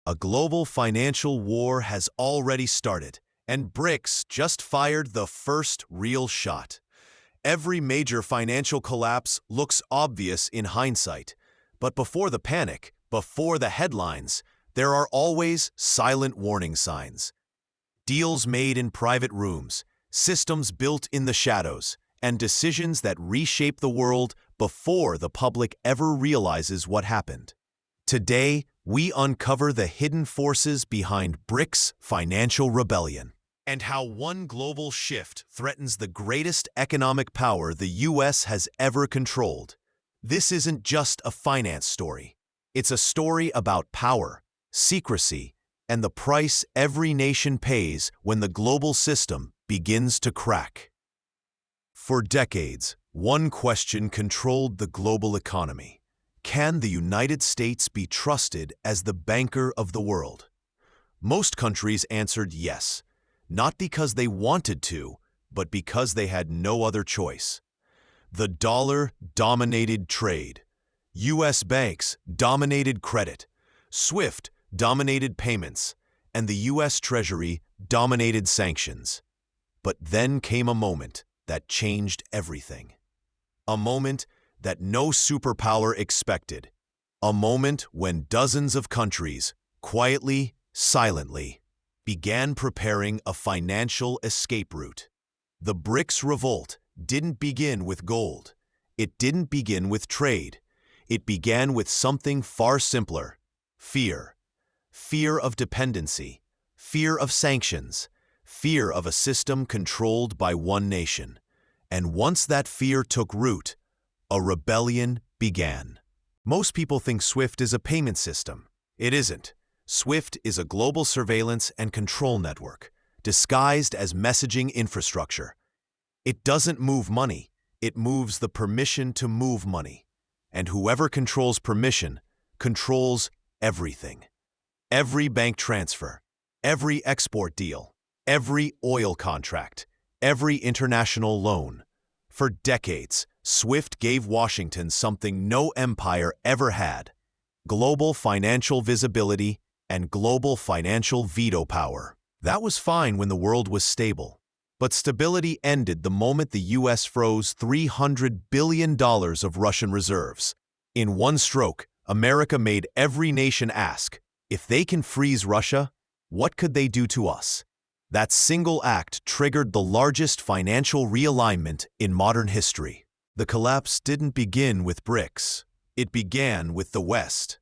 A global financial war has already started, and BRICS just fired the first real shot. Every major financial collapse looks obvious in hindsight, but before the panic, before the headlines, there are always silent warning signs. Deals made in private rooms, systems built in the shadows, and decisions that reshape the world before the public ever realizes what happened. Today, we uncover the hidden forces behind BRICS' financial rebellion, and how one global shift threatens the greatest economic power the U.S. has ever controlled. This isn't just a finance story. It's a story about power, secrecy, and the price every nation pays when the global system begins to crack. For decades, one question controlled the global economy. Can the United States be trusted as the banker of the world? Most countries answered yes, not because they wanted to, but because they had no other choice. The dollar dominated trade. U.S. banks dominated credit. SWIFT dominated payments. And the U.S. Treasury dominated sanctions. But then came a moment that changed everything. A moment that no superpower expected. A moment when dozens of countries, quietly, silently, began preparing a financial escape route. The BRICS revolt didn't begin with gold. It didn't begin with trade. It began with something far simpler: fear. Fear of dependency, fear of sanctions, fear of a system controlled by one nation. And once that fear took root, a rebellion began. Most people think SWIFT is a payment system. It isn't. SWIFT is a global surveillance and control network, disguised as messaging infrastructure. It doesn't move money. It moves the permission to move money. And whoever controls permission controls everything. Every bank transfer, every export deal, every oil contract, every international loan. For decades, SWIFT gave Washington something no empire ever had: global financial visibility and global financial veto power. That was fine when the world was stable. But stability ended the moment the U.S. froze $300 billion of Russian reserves. In one stroke, America made every nation ask, if they can freeze Russia, what could they do to us? That single act triggered the largest financial realignment in modern history. The collapse didn't begin with BRICS. It began with the West.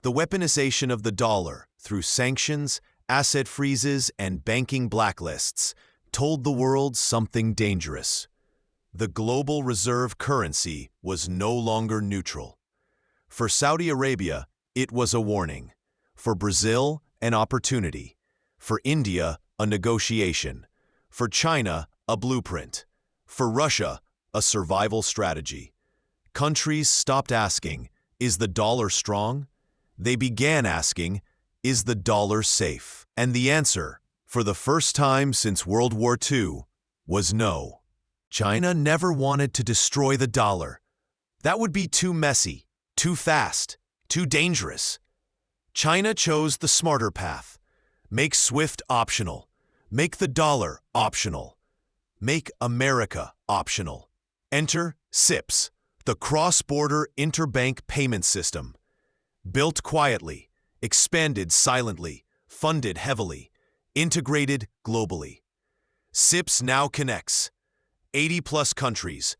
The weaponization of the dollar through sanctions, asset freezes, and banking blacklists told the world something dangerous. The global reserve currency was no longer neutral. For Saudi Arabia, it was a warning. For Brazil, an opportunity. For India, a negotiation. For China, a blueprint. For Russia, a survival strategy. Countries stopped asking, is the dollar strong? They began asking, is the dollar safe? And the answer, for the first time since World War II, was no. China never wanted to destroy the dollar. That would be too messy, too fast, too dangerous. China chose the smarter path. Make SWIFT optional. Make the dollar optional. Make America optional. Enter CIPS, the cross-border interbank payment system. Built quietly, expanded silently, funded heavily, integrated globally. CIPS now connects 80-plus countries,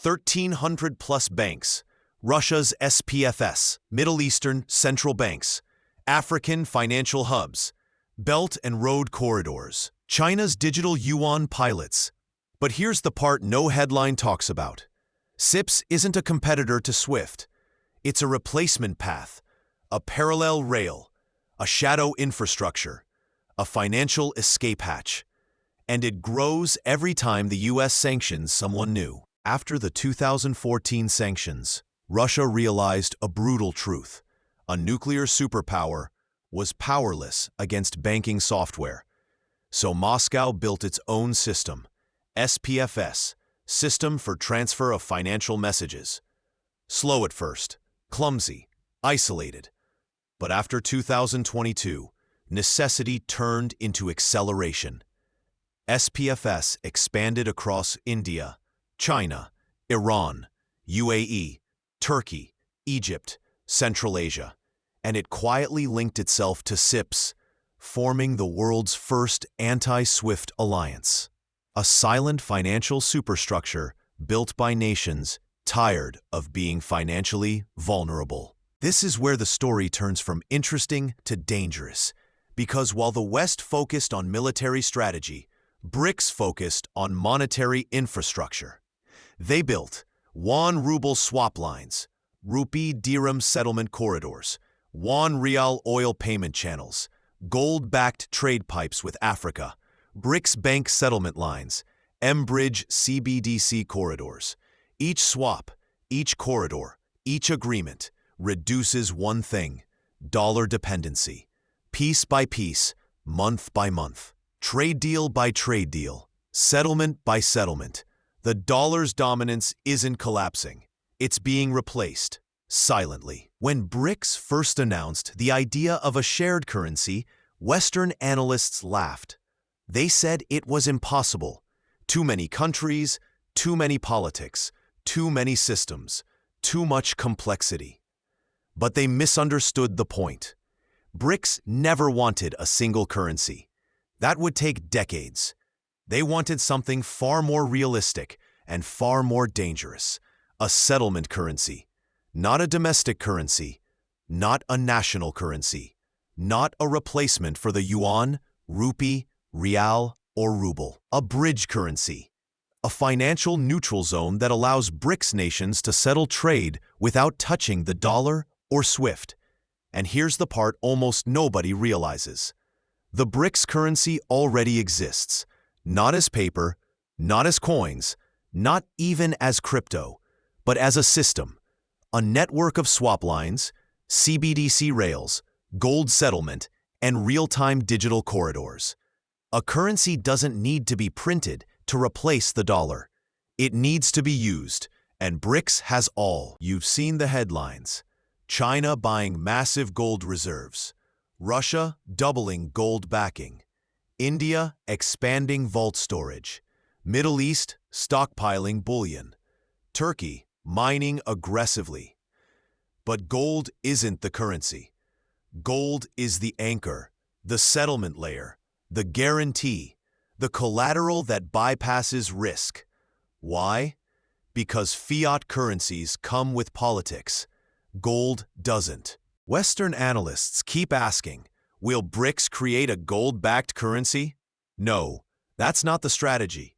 1,300-plus banks, Russia's SPFS, Middle Eastern central banks, African financial hubs, Belt and Road corridors, China's digital yuan pilots. But here's the part no headline talks about. CIPS isn't a competitor to SWIFT. It's a replacement path, a parallel rail, a shadow infrastructure, a financial escape hatch. And it grows every time the U.S. sanctions someone new. After the 2014 sanctions, Russia realized a brutal truth. A nuclear superpower was powerless against banking software. So Moscow built its own system, SPFS, System for Transfer of Financial Messages. Slow at first, clumsy, isolated. But after 2022, necessity turned into acceleration. SPFS expanded across India, China, Iran, UAE, Turkey, Egypt, Central Asia, and it quietly linked itself to CIPS, forming the world's first anti-SWIFT alliance. A silent financial superstructure built by nations tired of being financially vulnerable. This is where the story turns from interesting to dangerous, because while the West focused on military strategy, BRICS focused on monetary infrastructure. They built yuan-ruble swap lines, rupee-dirham settlement corridors, yuan-rial oil payment channels, gold-backed trade pipes with Africa, BRICS bank settlement lines, M-Bridge CBDC corridors. Each swap, each corridor, each agreement reduces one thing: dollar dependency. Piece by piece, month by month, trade deal by trade deal, settlement by settlement, the dollar's dominance isn't collapsing. It's being replaced, silently. When BRICS first announced the idea of a shared currency, Western analysts laughed. They said it was impossible. Too many countries, too many politics, too many systems, too much complexity. But they misunderstood the point. BRICS never wanted a single currency. That would take decades. They wanted something far more realistic and far more dangerous: a settlement currency, not a domestic currency, not a national currency, not a replacement for the yuan, rupee, rial, or ruble. A bridge currency, a financial neutral zone that allows BRICS nations to settle trade without touching the dollar or SWIFT. And here's the part almost nobody realizes. The BRICS currency already exists, not as paper, not as coins, not even as crypto, but as a system, a network of swap lines, CBDC rails, gold settlement, and real-time digital corridors. A currency doesn't need to be printed to replace the dollar. It needs to be used, and BRICS has all. You've seen the headlines. China buying massive gold reserves, Russia doubling gold backing, India expanding vault storage, Middle East stockpiling bullion, Turkey mining aggressively. But gold isn't the currency. Gold is the anchor, the settlement layer, the guarantee, the collateral that bypasses risk. Why? Because fiat currencies come with politics. Gold doesn't. Western analysts keep asking, will BRICS create a gold-backed currency? No, that's not the strategy.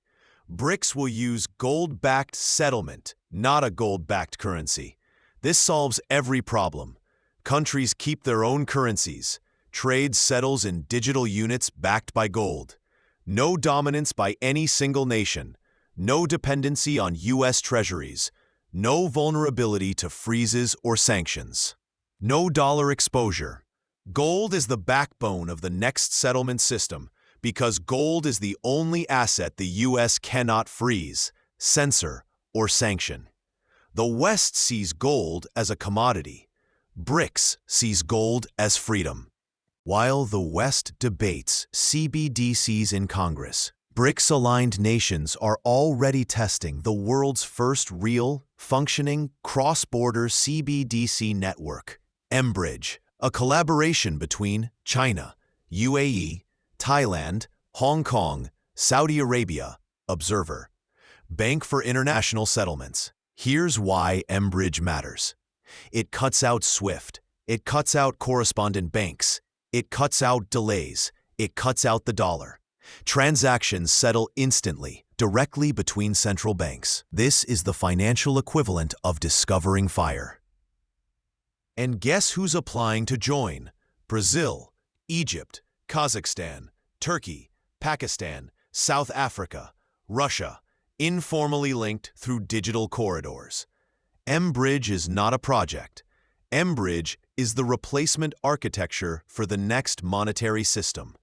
BRICS will use gold-backed settlement, not a gold-backed currency. This solves every problem. Countries keep their own currencies. Trade settles in digital units backed by gold. No dominance by any single nation. No dependency on U.S. treasuries. No vulnerability to freezes or sanctions. No dollar exposure. Gold is the backbone of the next settlement system because gold is the only asset the U.S. cannot freeze, censor, or sanction. The West sees gold as a commodity. BRICS sees gold as freedom. While the West debates CBDCs in Congress, BRICS-aligned nations are already testing the world's first real, functioning, cross-border CBDC network, M-Bridge, a collaboration between China, UAE, Thailand, Hong Kong, Saudi Arabia, Observer, Bank for International Settlements. Here's why M-Bridge matters. It cuts out SWIFT. It cuts out correspondent banks. It cuts out delays. It cuts out the dollar. Transactions settle instantly, directly between central banks. This is the financial equivalent of discovering fire. And guess who's applying to join? Brazil, Egypt, Kazakhstan, Turkey, Pakistan, South Africa, Russia, informally linked through digital corridors. M-Bridge is not a project. M-Bridge is the replacement architecture for the next monetary system.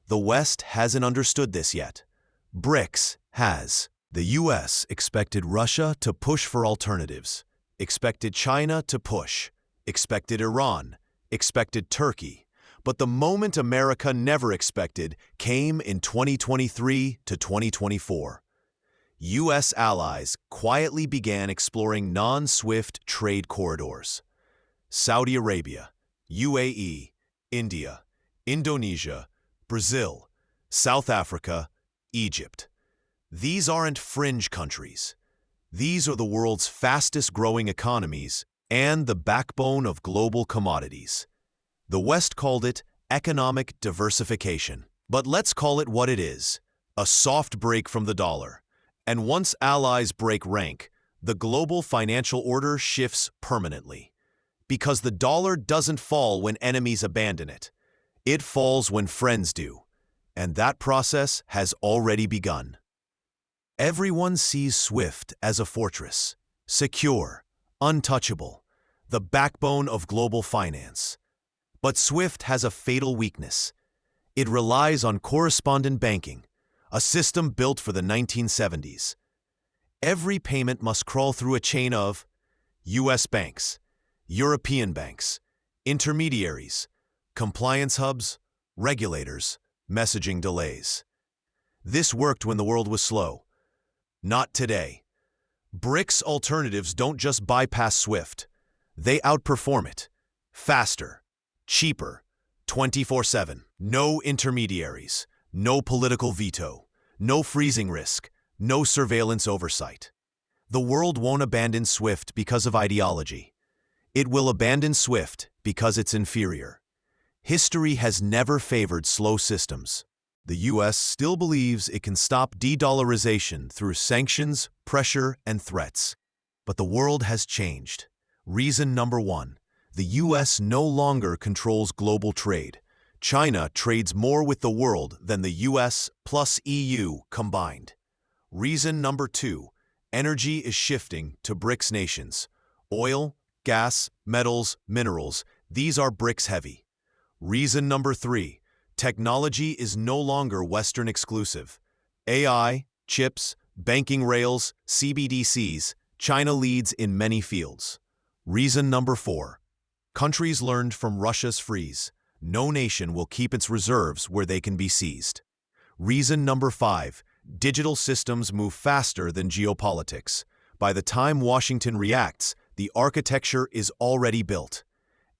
The West hasn't understood this yet. BRICS has. The U.S. expected Russia to push for alternatives, expected China to push, expected Iran, expected Turkey, but the moment America never expected came in 2023 to 2024. U.S. allies quietly began exploring non-SWIFT trade corridors. Saudi Arabia, UAE, India, Indonesia, Brazil, South Africa, Egypt. These aren't fringe countries. These are the world's fastest-growing economies and the backbone of global commodities. The West called it economic diversification. But let's call it what it is, a soft break from the dollar. And once allies break rank, the global financial order shifts permanently. Because the dollar doesn't fall when enemies abandon it. It falls when friends do. And that process has already begun. Everyone sees SWIFT as a fortress, secure, untouchable, the backbone of global finance. But SWIFT has a fatal weakness. It relies on correspondent banking, a system built for the 1970s. Every payment must crawl through a chain of U.S. banks, European banks, intermediaries, compliance hubs, regulators, messaging delays. This worked when the world was slow. Not today. BRICS alternatives don't just bypass SWIFT. They outperform it. Faster, cheaper, 24/7. No intermediaries, no political veto, no freezing risk, no surveillance oversight. The world won't abandon SWIFT because of ideology. It will abandon SWIFT because it's inferior. History has never favored slow systems. The U.S. still believes it can stop de-dollarization through sanctions, pressure, and threats. But the world has changed. Reason number one, the U.S. no longer controls global trade. China trades more with the world than the U.S. plus EU combined. Reason number two, energy is shifting to BRICS nations. Oil, gas, metals, minerals, these are BRICS heavy. Reason number three, technology is no longer Western exclusive. AI, chips, banking rails, CBDCs, China leads in many fields. Reason number four, countries learned from Russia's freeze. No nation will keep its reserves where they can be seized. Reason number five, digital systems move faster than geopolitics. By the time Washington reacts, the architecture is already built.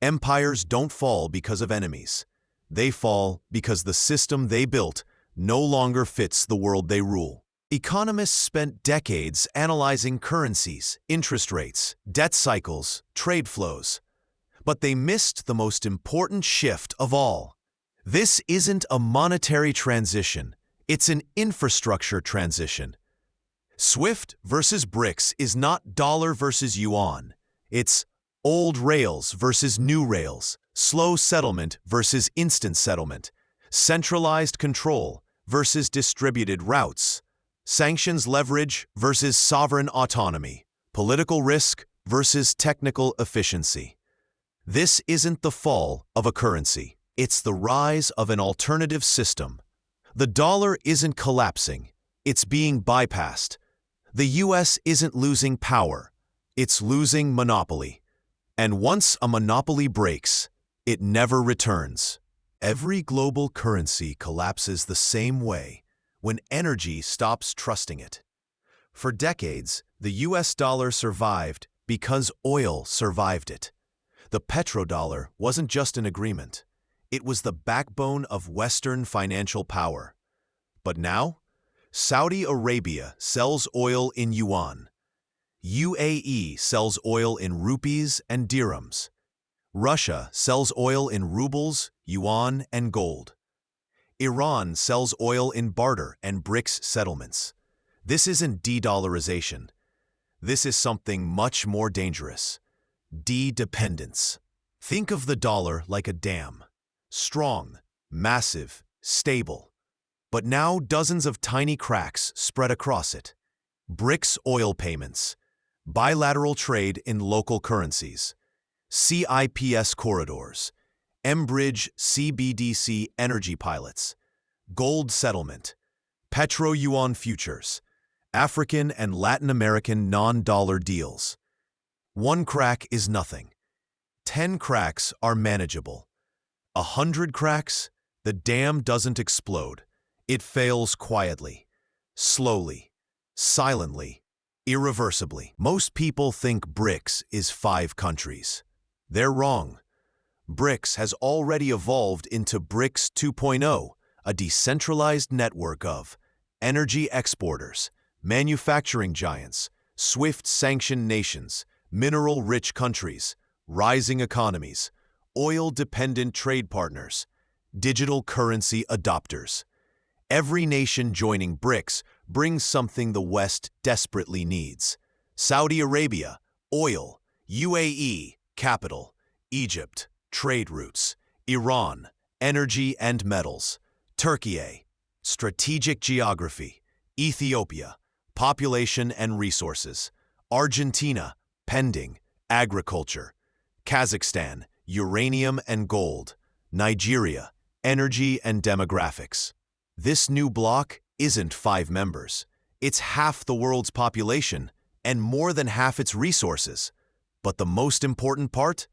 Empires don't fall because of enemies. They fall because the system they built no longer fits the world they rule. Economists spent decades analyzing currencies, interest rates, debt cycles, trade flows. But they missed the most important shift of all. This isn't a monetary transition. It's an infrastructure transition. SWIFT versus BRICS is not dollar versus yuan. It's old rails versus new rails, slow settlement versus instant settlement, centralized control versus distributed routes, sanctions leverage versus sovereign autonomy, political risk versus technical efficiency. This isn't the fall of a currency. It's the rise of an alternative system. The dollar isn't collapsing. It's being bypassed. The U.S. isn't losing power. It's losing monopoly. And once a monopoly breaks, it never returns. Every global currency collapses the same way when energy stops trusting it. For decades, the U.S. dollar survived because oil survived it. The petrodollar wasn't just an agreement. It was the backbone of Western financial power. But now, Saudi Arabia sells oil in yuan. UAE sells oil in rupees and dirhams. Russia sells oil in rubles, yuan, and gold. Iran sells oil in barter and BRICS settlements. This isn't de-dollarization. This is something much more dangerous. De-dependence. Think of the dollar like a dam. Strong, massive, stable. But now dozens of tiny cracks spread across it. BRICS oil payments. Bilateral trade in local currencies. CIPS corridors. MBridge CBDC energy pilots. Gold settlement. Petro-yuan futures. African and Latin American non-dollar deals. One crack is nothing. 10 cracks are manageable. 100 cracks, the dam doesn't explode. It fails quietly, slowly, silently, irreversibly. Most people think BRICS is 5 countries. They're wrong. BRICS has already evolved into BRICS 2.0, a decentralized network of energy exporters, manufacturing giants, SWIFT-sanctioned nations, mineral-rich countries, rising economies, oil-dependent trade partners, digital currency adopters. Every nation joining BRICS brings something the West desperately needs. Saudi Arabia, oil; UAE, capital; Egypt, trade routes; Iran, energy and metals; Turkey, strategic geography; Ethiopia, population and resources; Argentina, pending, agriculture; Kazakhstan, uranium and gold; Nigeria, energy and demographics. This new bloc isn't 5 members. It's half the world's population and more than half its resources. But the most important part?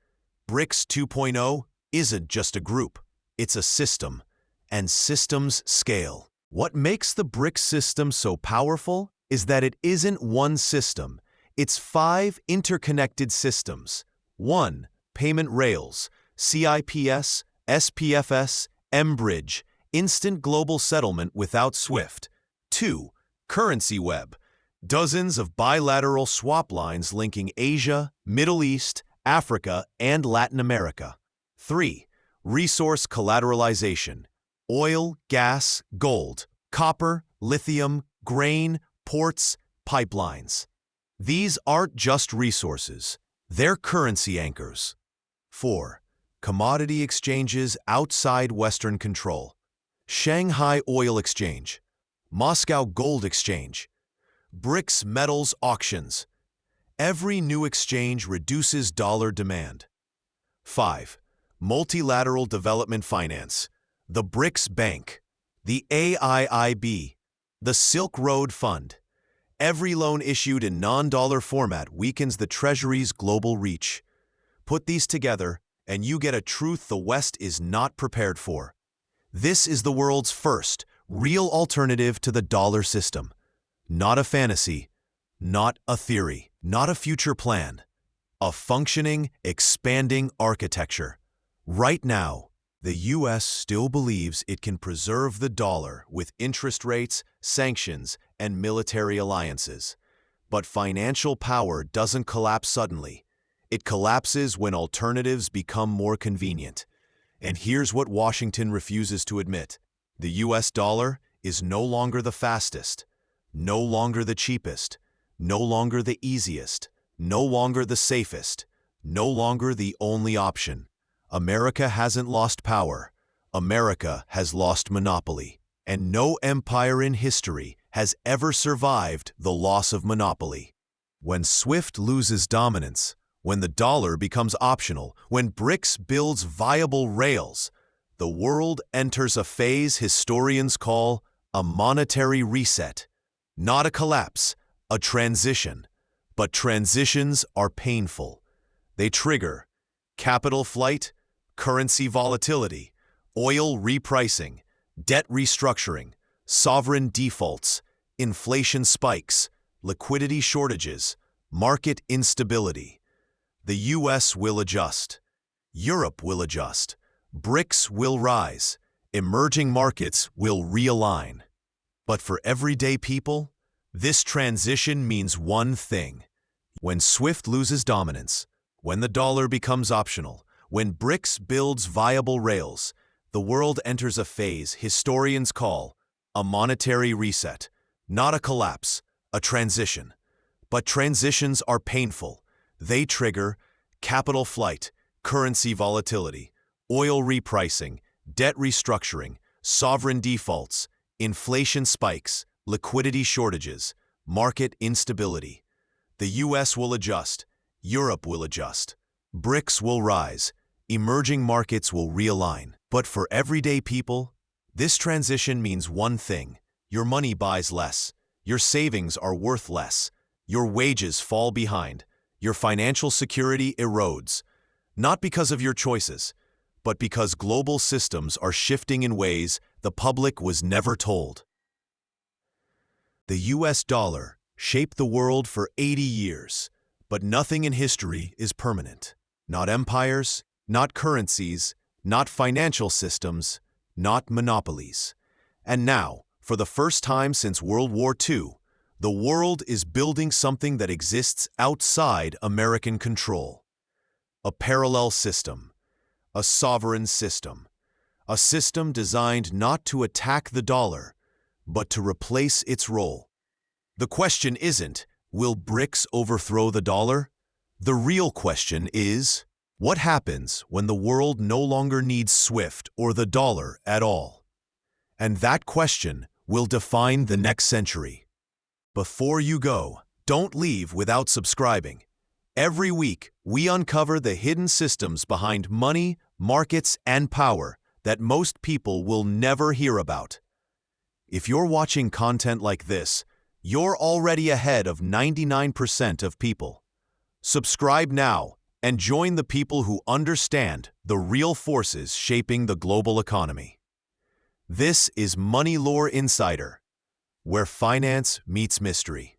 BRICS 2.0 isn't just a group. It's a system, and systems scale. What makes the BRICS system so powerful is that it isn't one system. It's 5 interconnected systems. 1. Payment rails, CIPS, SPFS, mBridge, instant global settlement without SWIFT. 2. Currency web, dozens of bilateral swap lines linking Asia, Middle East, Africa, and Latin America. 3. Resource collateralization, oil, gas, gold, copper, lithium, grain, ports, pipelines. These aren't just resources, they're currency anchors. 4. Commodity exchanges outside Western control. Shanghai Oil Exchange, Moscow Gold Exchange, BRICS Metals Auctions. Every new exchange reduces dollar demand. 5. Multilateral development finance, the BRICS Bank, the AIIB, the Silk Road Fund. Every loan issued in non-dollar format weakens the Treasury's global reach. Put these together, and you get a truth the West is not prepared for. This is the world's first real alternative to the dollar system. Not a fantasy, not a theory, not a future plan. A functioning, expanding architecture. Right now, the U.S. still believes it can preserve the dollar with interest rates, sanctions, and military alliances. But financial power doesn't collapse suddenly. It collapses when alternatives become more convenient. And here's what Washington refuses to admit. The U.S. dollar is no longer the fastest, no longer the cheapest, no longer the easiest, no longer the safest, no longer the only option. America hasn't lost power. America has lost monopoly. And no empire in history has ever survived the loss of monopoly. When SWIFT loses dominance, when the dollar becomes optional, when BRICS builds viable rails, the world enters a phase historians call a monetary reset. Not a collapse, a transition. But transitions are painful. They trigger capital flight, currency volatility, oil repricing, debt restructuring, sovereign defaults, inflation spikes, liquidity shortages, market instability. The U.S. will adjust. Europe will adjust. BRICS will rise. Emerging markets will realign. But for everyday people, this transition means one thing. When SWIFT loses dominance, when the dollar becomes optional, when BRICS builds viable rails, the world enters a phase historians call a monetary reset. Not a collapse, a transition. But transitions are painful. They trigger capital flight, currency volatility, oil repricing, debt restructuring, sovereign defaults, inflation spikes, liquidity shortages, market instability. The U.S. will adjust. Europe will adjust. BRICS will rise. Emerging markets will realign. But for everyday people, this transition means one thing. Your money buys less. Your savings are worth less. Your wages fall behind. Your financial security erodes. Not because of your choices, but because global systems are shifting in ways the public was never told. The US dollar shaped the world for 80 years, but nothing in history is permanent. Not empires, not currencies, not financial systems, not monopolies. And now, for the first time since World War II, the world is building something that exists outside American control. A parallel system, a sovereign system, a system designed not to attack the dollar, but to replace its role. The question isn't, will BRICS overthrow the dollar? The real question is, what happens when the world no longer needs SWIFT or the dollar at all? And that question will define the next century. Before you go, don't leave without subscribing. Every week, we uncover the hidden systems behind money, markets, and power that most people will never hear about. If you're watching content like this, you're already ahead of 99% of people. Subscribe now and join the people who understand the real forces shaping the global economy. This is MoneyLore Insider, where finance meets mystery.